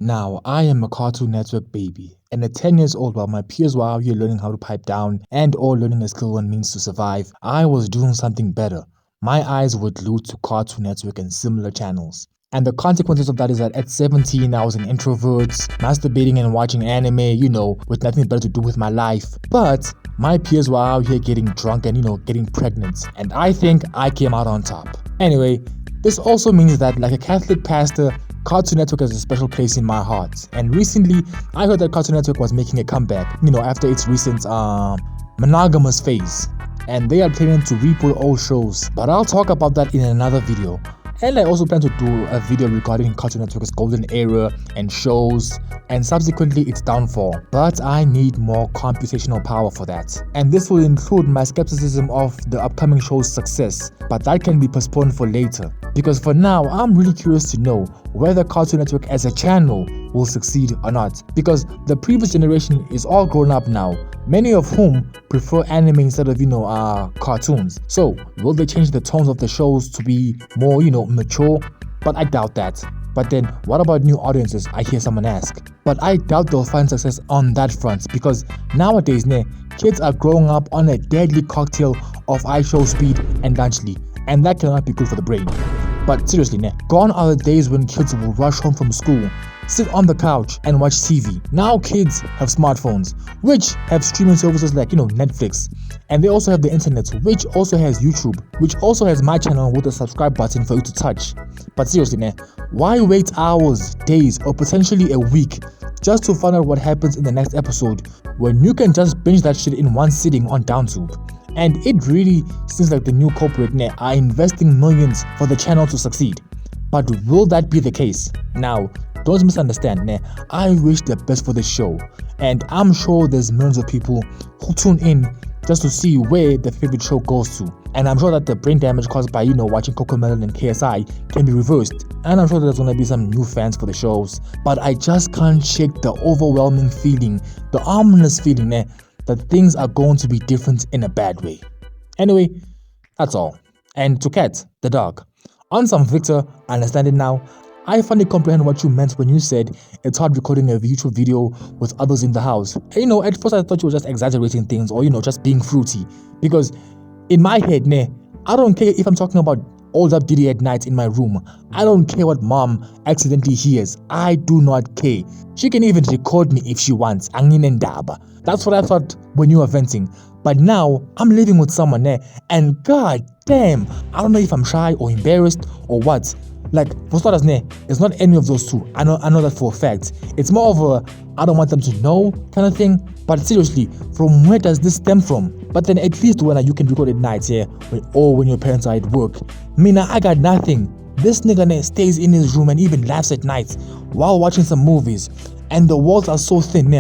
Now, I am a Cartoon Network baby, and at 10 years old, while my peers were out here learning how to pipe down and or learning a skill one means to survive, I was doing something better. My eyes were glued to Cartoon Network and similar channels. And the consequences of that is that at 17, I was an introvert, masturbating and watching anime, with nothing better to do with my life. But my peers were out here getting drunk and, getting pregnant. And I think I came out on top. Anyway, this also means that, like a Catholic pastor, Cartoon Network has a special place in my heart. And recently, I heard that Cartoon Network was making a comeback, after its recent monogamous phase. And they are planning to reboot old shows. But I'll talk about that in another video. And I also plan to do a video regarding Cartoon Network's golden era and shows, and subsequently its downfall. But I need more computational power for that. And this will include my skepticism of the upcoming show's success, but that can be postponed for later. Because for now, I'm really curious to know whether Cartoon Network as a channel will succeed or not. Because the previous generation is all grown up now, many of whom prefer anime instead of, cartoons. So, will they change the tones of the shows to be more, mature? But I doubt that. But then, what about new audiences? I hear someone ask. But I doubt they'll find success on that front, because nowadays, kids are growing up on a deadly cocktail of iShow speed and lunchly, and that cannot be good for the brain. But seriously, gone are the days when kids will rush home from school, sit on the couch and watch TV. Now kids have smartphones, which have streaming services like, Netflix. And they also have the internet, which also has YouTube, which also has my channel with a subscribe button for you to touch. But seriously, why wait hours, days, or potentially a week just to find out what happens in the next episode when you can just binge that shit in one sitting on DownTube? And it really seems like the new corporate are investing millions for the channel to succeed. But will that be the case? Now, don't misunderstand, I wish the best for the show, and I'm sure there's millions of people who tune in just to see where the favorite show goes to. And I'm sure that the brain damage caused by, watching Cocomelon and KSI can be reversed. And I'm sure there's gonna be some new fans for the shows. But I just can't shake the overwhelming feeling, the ominous feeling, that things are going to be different in a bad way. Anyway, that's all. And to Cat, the dog. On some Victor, I understand it now. I finally comprehend what you meant when you said it's hard recording a YouTube video with others in the house. And, at first I thought you were just exaggerating things or, just being fruity. Because in my head, I don't care if I'm talking about old up Diddy at night in my room. I don't care what mom accidentally hears. I do not care. She can even record me if she wants. That's what I thought when you were venting. But now I'm living with someone and god damn, I don't know if I'm shy or embarrassed or what. Like, for starters, it's not any of those two. I know that for a fact. It's more of a I don't want them to know kind of thing. But seriously, from where does this stem from? But then at least when you can record at night, when your parents are at work. I got nothing. This nigga stays in his room and even laughs at night while watching some movies. And the walls are so thin,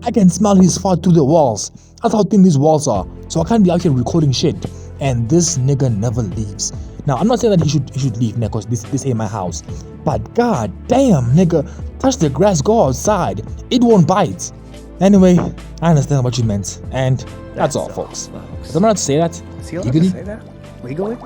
I can smell his fart through the walls. That's how thin these walls are. So I can't be out here recording shit. And this nigga never leaves. Now, I'm not saying that he should leave, because this ain't my house. But god damn, nigga, touch the grass, go outside. It won't bite. Anyway, I understand what you meant. And that's all, folks. I'm not to say that. Is he allowed to say that legally?